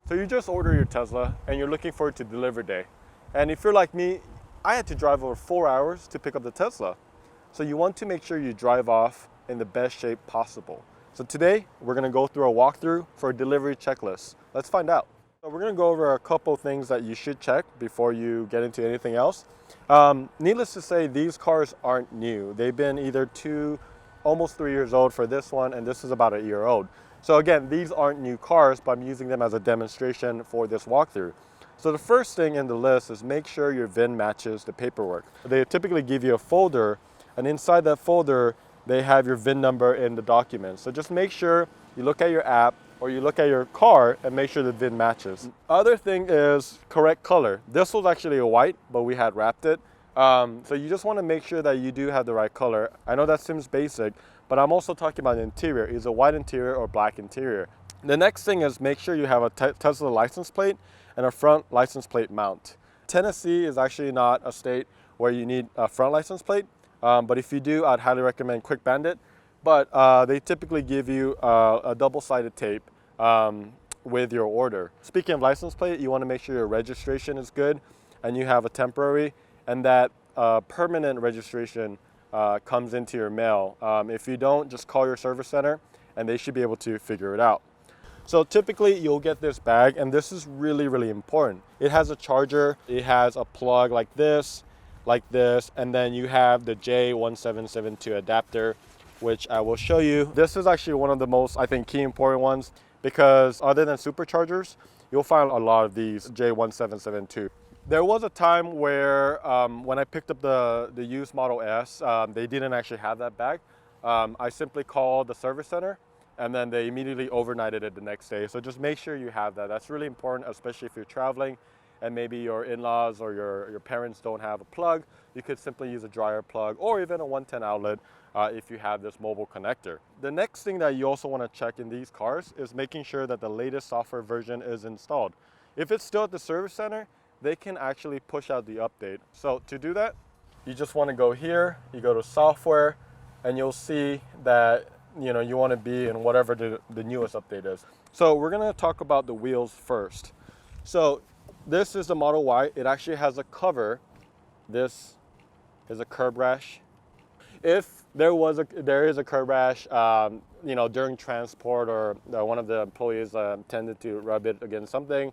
So you just order your Tesla and you're looking forward to delivery day. And if you're like me, I had to drive over 4 hours to pick up the Tesla. So you want to make sure you drive off in the best shape possible. So today we're gonna go through a walkthrough for a delivery checklist. Let's find out. So we're gonna go over a couple things that you should check before you get into anything else. Needless to say, these cars aren't new. They've been either almost 3 years old for this one, and this is about a year old. So again, these aren't new cars, but I'm using them as a demonstration for this walkthrough. So the first thing in the list is make sure your VIN matches the paperwork. They typically give you a folder, and inside that folder, they have your VIN number in the document. So just make sure you look at your app or you look at your car and make sure the VIN matches. Other thing is correct color. This was actually a white, but we had wrapped it. So you just want to make sure that you do have the right color. I know that seems basic, but I'm also talking about interior. Is a white interior or black interior? The next thing is make sure you have a Tesla license plate and a front license plate mount. Tennessee is actually not a state where you need a front license plate, but if you do, I'd highly recommend Quick Bandit. But they typically give you a double-sided tape with your order. Speaking of license plate, you want to make sure your registration is good and you have a temporary, and that permanent registration comes into your mail. If you don't, just call your service center and they should be able to figure it out. So typically you'll get this bag, and this is really, really important. It has a charger, it has a plug like this, and then you have the J1772 adapter, which I will show you. This is actually one of the most, I think, key important ones, because other than superchargers, you'll find a lot of these J1772. There was a time where when I picked up the used Model S, they didn't actually have that bag. I simply called the service center and then they immediately overnighted it the next day. So just make sure you have that. That's really important, especially if you're traveling and maybe your in-laws or your parents don't have a plug. You could simply use a dryer plug or even a 110 outlet if you have this mobile connector. The next thing that you also want to check in these cars is making sure that the latest software version is installed. If it's still at the service center, they can actually push out the update. So to do that, you just want to go here, you go to software, and you'll see that you want to be in whatever the newest update is. So we're going to talk about the wheels first. So this is the Model Y. It actually has a cover. This is a curb rash. If there is a curb rash, during transport, or one of the employees tended to rub it against something,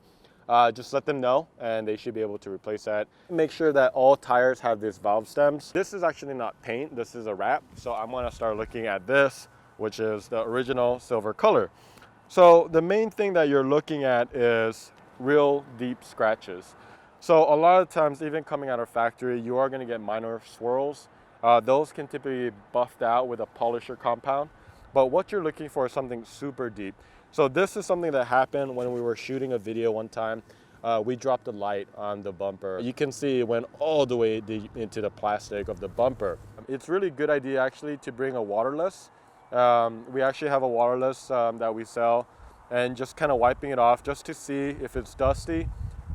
just let them know and they should be able to replace that. Make sure that all tires have these valve stems. This is actually not paint, this is a wrap. So I'm going to start looking at this, which is the original silver color. So the main thing that you're looking at is real deep scratches. So a lot of times, even coming out of factory, you are going to get minor swirls. Those can typically be buffed out with a polisher compound. But what you're looking for is something super deep. So this is something that happened when we were shooting a video one time. We dropped a light on the bumper. You can see it went all the way deep into the plastic of the bumper. It's really good idea actually to bring a waterless. We actually have a waterless that we sell, and just kind of wiping it off just to see if it's dusty,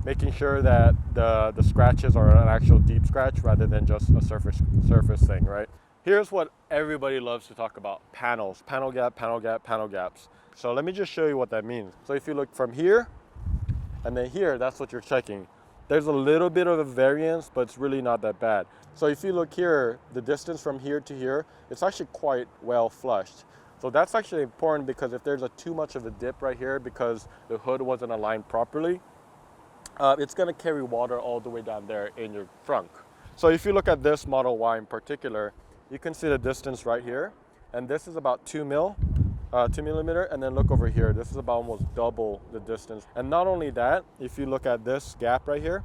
making sure that the scratches are an actual deep scratch rather than just a surface thing, right? Here's what everybody loves to talk about: panels, panel gap, panel gap, panel gaps. So let me just show you what that means. So if you look from here and then here, that's what you're checking. There's a little bit of a variance, but it's really not that bad. So if you look here, the distance from here to here, it's actually quite well flushed. So that's actually important, because if there's too much of a dip right here because the hood wasn't aligned properly, it's going to carry water all the way down there in your trunk. So if you look at this Model Y in particular, you can see the distance right here, and this is about 2 millimeter, and then look over here, this is about almost double the distance. And not only that, if you look at this gap right here,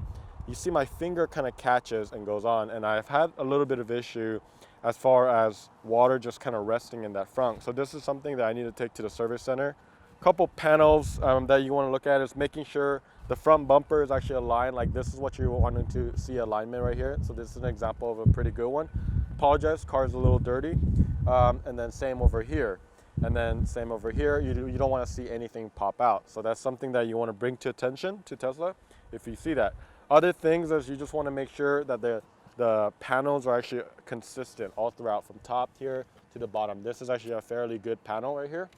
you see my finger kind of catches and goes on, and I've had a little bit of issue as far as water just kind of resting in that front. So this is something that I need to take to the service center. Couple panels that you want to look at is making sure the front bumper is actually aligned. Like this is what you're wanting to see alignment right here. So this is an example of a pretty good one. Apologize, car's a little dirty. And then same over here. And then same over here. You don't want to see anything pop out. So that's something that you want to bring to attention to Tesla if you see that. Other things is you just want to make sure that the panels are actually consistent all throughout, from top here to the bottom. This is actually a fairly good panel right here.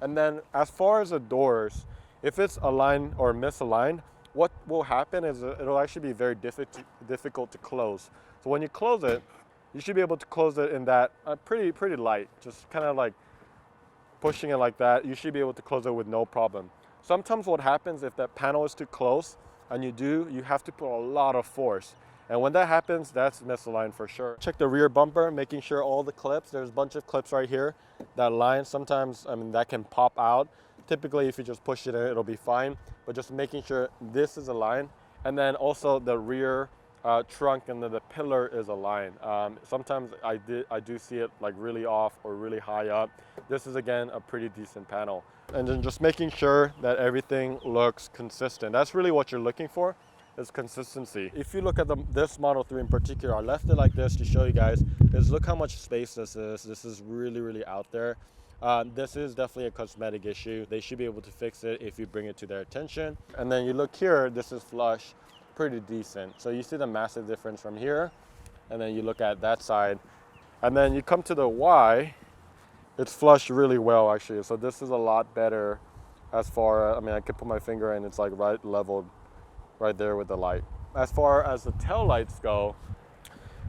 And then as far as the doors, If it's aligned or misaligned, what will happen is it'll actually be very difficult to close. So when you close it, you should be able to close it in that pretty light, just kind of like pushing it like that. You should be able to close it with no problem. Sometimes what happens if that panel is too close and you have to put a lot of force. And when that happens, that's misaligned for sure. Check the rear bumper, making sure all the clips, there's a bunch of clips right here that line. Sometimes, I mean, that can pop out. Typically, if you just push it in, it'll be fine. But just making sure this is aligned. And then also the rear trunk and then the pillar is aligned. Sometimes I do see it like really off or really high up. This is again a pretty decent panel. And then just making sure that everything looks consistent. That's really what you're looking for, is consistency. If you look at this Model 3 in particular, I left it like this to show you guys, is look how much space this is. This is really out there. This is definitely a cosmetic issue. They should be able to fix it if you bring it to their attention. And then you look here, this is flush, pretty decent. So you see the massive difference from here, and then you look at that side, and then you come to the Y, it's flushed really well actually. So this is a lot better as far, I mean, I could put my finger in, it's like right leveled right there with the light. As far as the tail lights go,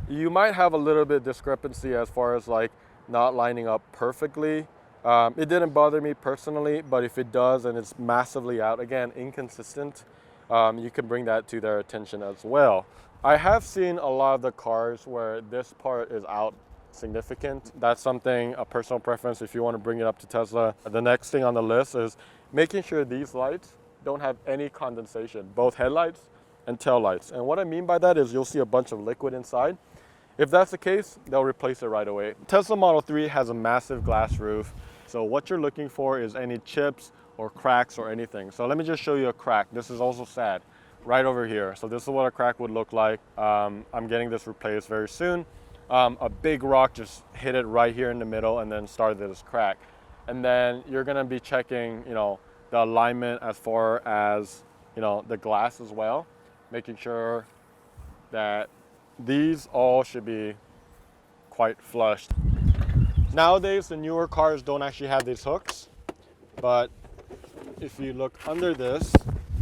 you might have a little bit discrepancy as far as like not lining up perfectly. It didn't bother me personally, but if it does and it's massively out, again, inconsistent, you can bring that to their attention as well. I have seen a lot of the cars where this part is out significant. That's something, a personal preference if you want to bring it up to Tesla. The next thing on the list is making sure these lights don't have any condensation, both headlights and tail lights. And what I mean by that is you'll see a bunch of liquid inside. If that's the case, they'll replace it right away. Tesla Model 3 has a massive glass roof. So what you're looking for is any chips or cracks or anything. So let me just show you a crack. This is also sad, right over here. So this is what a crack would look like. I'm getting this replaced very soon. A big rock just hit it right here in the middle and then started this crack. And then you're gonna be checking, you know, the alignment as far as, you know, the glass as well, making sure that these all should be quite flushed. Nowadays, the newer cars don't actually have these hooks, but if you look under this,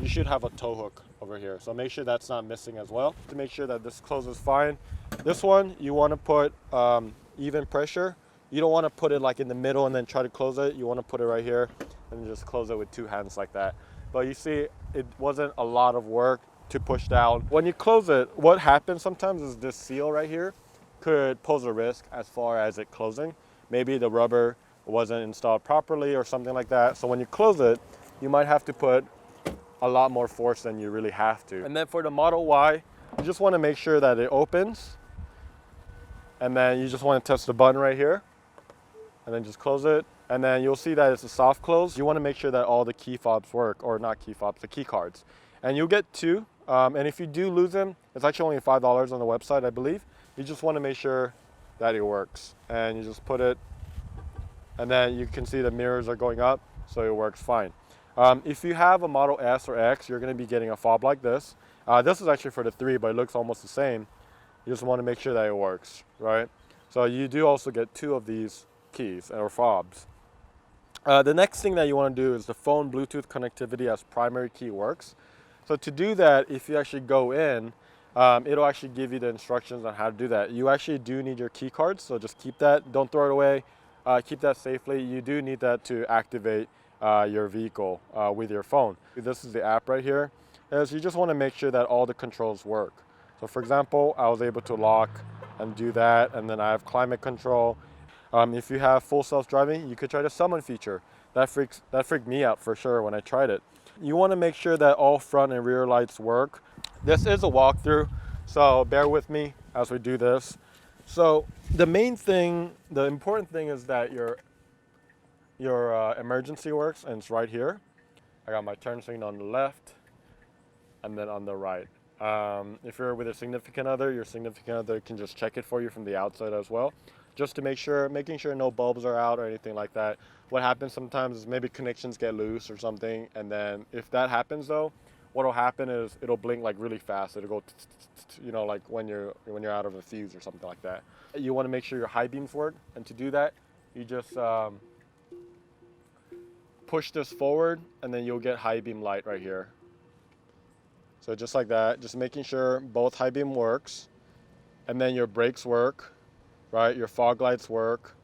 you should have a tow hook over here. So make sure that's not missing as well to make sure that this closes fine. This one, you want to put even pressure. You don't want to put it like in the middle and then try to close it. You want to put it right here and just close it with two hands like that. But you see, it wasn't a lot of work to push down. When you close it, what happens sometimes is this seal right here could pose a risk as far as it closing. Maybe the rubber wasn't installed properly or something like that. So when you close it, you might have to put a lot more force than you really have to. And then for the Model Y, you just want to make sure that it opens. And then you just want to touch the button right here and then just close it. And then you'll see that it's a soft close. You want to make sure that all the key fobs work, or not key fobs, the key cards. And you'll get two. And if you do lose them, it's actually only $5 on the website, I believe. You just want to make sure that it works. And you just put it, and then you can see the mirrors are going up, so it works fine. If you have a Model S or X, you're going to be getting a fob like this. This is actually for the 3, but it looks almost the same. You just want to make sure that it works, right? So you do also get 2 of these keys or fobs. The next thing that you want to do is the phone Bluetooth connectivity as primary key works. So to do that, if you actually go in, it'll actually give you the instructions on how to do that. You actually do need your key cards, so just keep that. Don't throw it away. Keep that safely. You do need that to activate your vehicle with your phone. This is the app right here. Is you just want to make sure that all the controls work. So for example, I was able to lock and do that, and then I have climate control. If you have full self-driving, you could try the summon feature. That freaked me out for sure when I tried it. You want to make sure that all front and rear lights work. This is a walkthrough, so bear with me as we do this. So the main thing, the important thing is that your emergency works, and it's right here. I got my turn signal on the left and then on the right. If you're with a significant other, your significant other can just check it for you from the outside as well, just to making sure no bulbs are out or anything like that. What happens sometimes is maybe connections get loose or something, and then if that happens though, what'll happen is it'll blink like really fast. It'll go, you know, like when you're out of a fuse or something like that. You want to make sure your high beams work, and to do that, you just push this forward, and then you'll get high beam light right here. So just like that, just making sure both high beam works, and then your brakes work, right? Your fog lights work,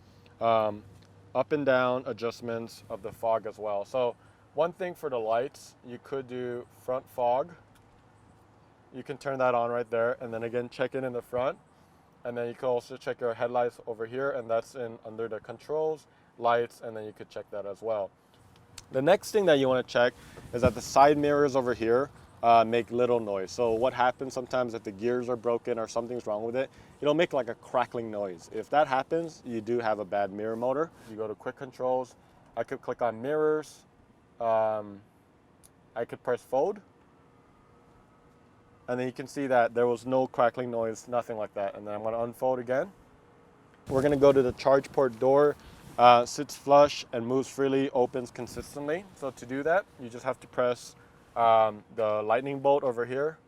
up and down adjustments of the fog as well. So one thing for the lights, you could do front fog. You can turn that on right there, and then again check it in the front, and then you can also check your headlights over here, and that's in under the controls, lights, and then you could check that as well. The next thing that you want to check is that the side mirrors over here make little noise. So what happens sometimes if the gears are broken or something's wrong with it, it'll make like a crackling noise. If that happens, you do have a bad mirror motor. You go to quick controls. I could click on mirrors. I could press fold. And then you can see that there was no crackling noise, nothing like that. And then I'm going to unfold again. We're going to go to the charge port door. Sits flush and moves freely, opens consistently. So to do that, you just have to press the lightning bolt over here.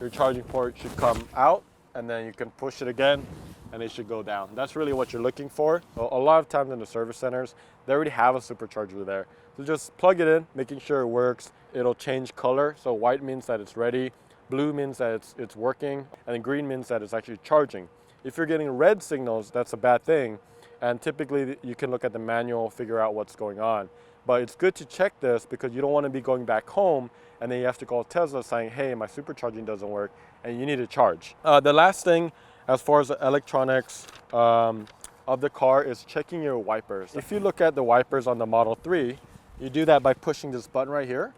Your charging port should come out, and then you can push it again and it should go down. That's really what you're looking for. So a lot of times in the service centers, they already have a supercharger there. So just plug it in, making sure it works. It'll change color. So white means that it's ready, blue means that it's working, and green means that it's actually charging. If you're getting red signals, that's a bad thing. And typically you can look at the manual, figure out what's going on. But it's good to check this because you don't want to be going back home and then you have to call Tesla saying, hey, my supercharging doesn't work and you need to charge. The last thing as far as the electronics of the car is checking your wipers. If you look at the wipers on the Model 3, you do that by pushing this button right here.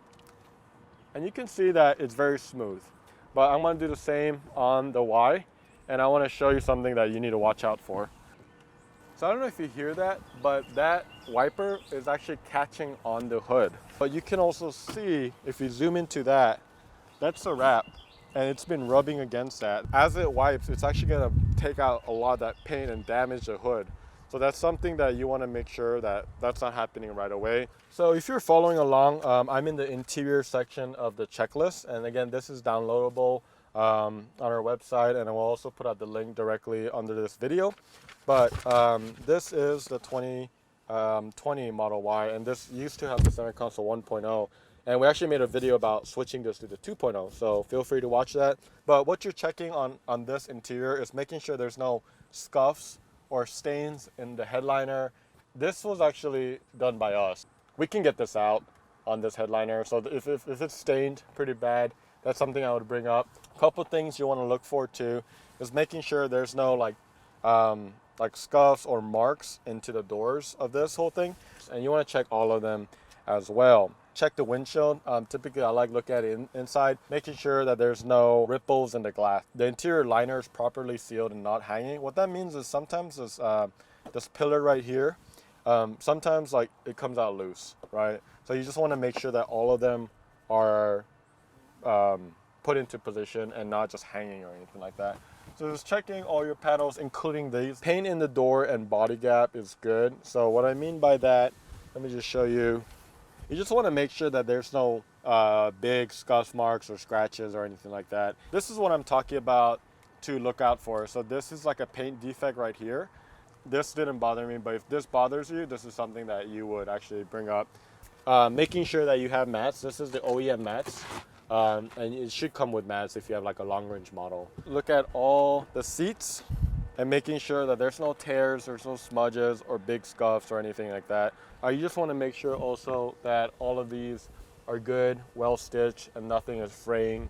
And you can see that it's very smooth. But I'm going to do the same on the Y, and I want to show you something that you need to watch out for. So I don't know if you hear that, but that wiper is actually catching on the hood. But you can also see, if you zoom into that, that's a wrap, and it's been rubbing against that. As it wipes, it's actually gonna take out a lot of that paint and damage the hood. So that's something that you wanna make sure that that's not happening right away. So if you're following along, I'm in the interior section of the checklist. And again, this is downloadable on our website, and I will also put out the link directly under this video. But this is the 2020 Model Y, and this used to have the center console 1.0, and we actually made a video about switching this to the 2.0, so feel free to watch that. But what you're checking on this interior is making sure there's no scuffs or stains in the headliner. This was actually done by us. We can get this out on this headliner, so if it's stained pretty bad, that's something I would bring up. A couple things you want to look for too is making sure there's no like scuffs or marks into the doors of this whole thing, and you want to check all of them as well. Check the windshield. Typically I like look at it inside, making sure that there's no ripples in the glass. The interior liner is properly sealed and not hanging. What that means is sometimes this pillar right here, sometimes like it comes out loose, right? So you just want to make sure that all of them are put into position and not just hanging or anything like that. So just checking all your panels, including these. Paint in the door and body gap is good. So what I mean by that, let me just show you. You just want to make sure that there's no big scuff marks or scratches or anything like that. This is what I'm talking about to look out for. So this is like a paint defect right here. This didn't bother me, but if this bothers you, this is something that you would actually bring up. Making sure that you have mats. This is the OEM mats. And it should come with mats if you have like a long range model. Look at all the seats and making sure that there's no tears, there's no smudges or big scuffs or anything like that. You just want to make sure also that all of these are good, well stitched, and nothing is fraying.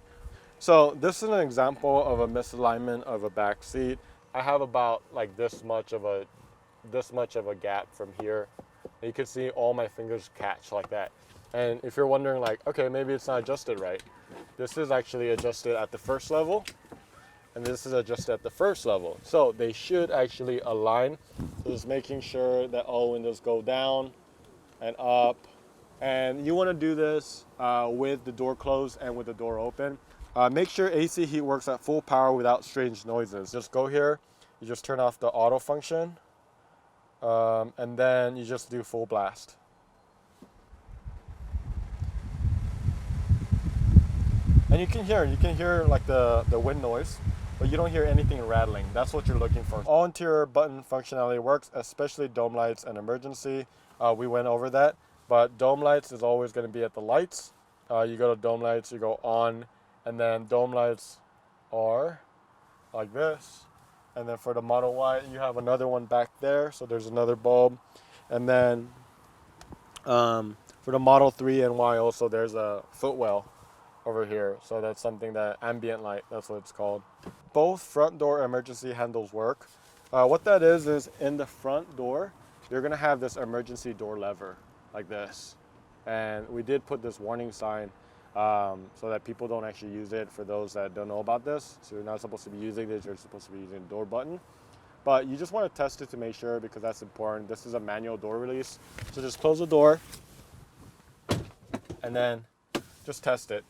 So this is an example of a misalignment of a back seat. I have about like this much of a gap from here. And you can see all my fingers catch like that. And if you're wondering like, okay, maybe it's not adjusted right, this is actually adjusted at the first level, and this is adjusted at the first level. So they should actually align. So just making sure that all windows go down and up. And you want to do this with the door closed and with the door open. Make sure AC heat works at full power without strange noises. Just go here, you just turn off the auto function, and then you just do full blast. And you can hear like the wind noise, but you don't hear anything rattling. That's what you're looking for. All interior button functionality works, especially dome lights and emergency. We went over that, but dome lights is always going to be at the lights. You go to dome lights, you go on, and then dome lights are like this. And then for the Model Y, you have another one back there, so there's another bulb. And then for the Model 3 and Y also, there's a footwell over here. So that's something that ambient light, that's what it's called. Both front door emergency handles work. What that is in the front door, you're gonna have this emergency door lever like this. And we did put this warning sign so that people don't actually use it, for those that don't know about this. So you're not supposed to be using this, you're supposed to be using the door button. But you just want to test it to make sure, because that's important. This is a manual door release. So just close the door and then just test it.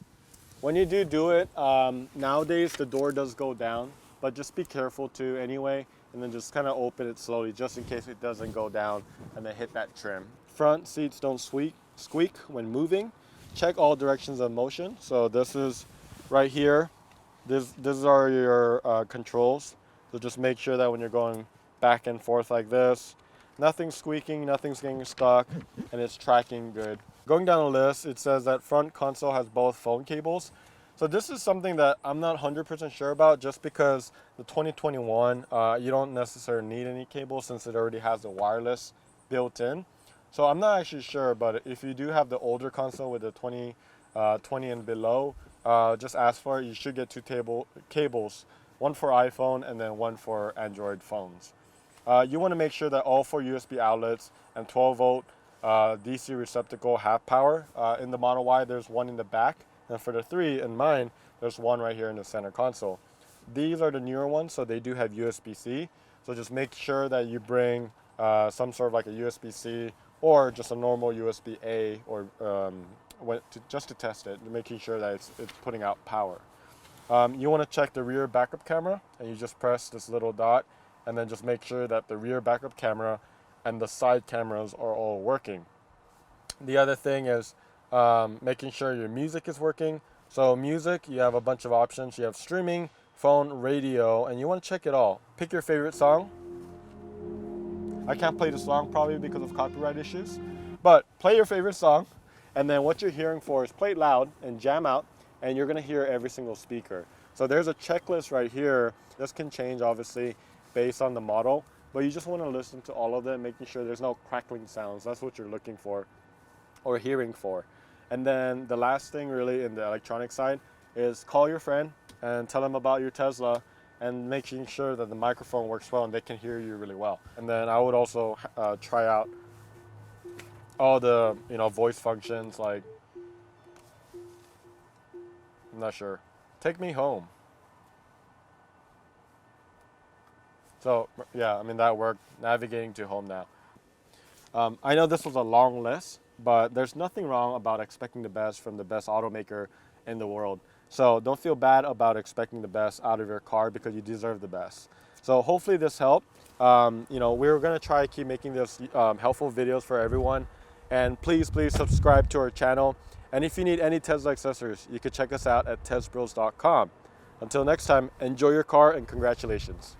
When you do it, nowadays the door does go down, but just be careful too anyway, and then just kind of open it slowly just in case it doesn't go down and then hit that trim. Front seats don't squeak when moving. Check all directions of motion. So this is right here. These are your controls. So just make sure that when you're going back and forth like this, nothing's squeaking, nothing's getting stuck, and it's tracking good. Going down the list, it says that front console has both phone cables. So this is something that I'm not 100% sure about, just because the 2021, you don't necessarily need any cables since it already has the wireless built in. So I'm not actually sure, but if you do have the older console with the 20 and below, just ask for it. You should get two cables, one for iPhone and then one for Android phones. You want to make sure that all 4 USB outlets and 12-volt DC receptacle have power. In the Model Y, there's one in the back, and for the 3 in mine, there's one right here in the center console. These are the newer ones, so they do have USB-C. So just make sure that you bring some sort of like a USB-C or just a normal USB-A, or just to test it, making sure that it's putting out power. You want to check the rear backup camera, and you just press this little dot, and then just make sure that the rear backup camera and the side cameras are all working. The other thing is making sure your music is working. So music, you have a bunch of options. You have streaming, phone, radio, and you want to check it all. Pick your favorite song. I can't play the song probably because of copyright issues, but play your favorite song, and then what you're hearing for is play it loud and jam out, and you're gonna hear every single speaker. So there's a checklist right here. This can change obviously based on the model, but you just wanna listen to all of them, making sure there's no crackling sounds. That's what you're looking for or hearing for. And then the last thing really in the electronic side is call your friend and tell them about your Tesla, and making sure that the microphone works well and they can hear you really well. And then I would also try out all the voice functions, like, I'm not sure, take me home. So yeah, I mean, that worked. Navigating to home now. I know this was a long list, but there's nothing wrong about expecting the best from the best automaker in the world. So don't feel bad about expecting the best out of your car, because you deserve the best. So hopefully this helped. We're gonna try to keep making this helpful videos for everyone. And please subscribe to our channel. And if you need any Tesla accessories, you can check us out at tesbros.com. Until next time, enjoy your car and congratulations.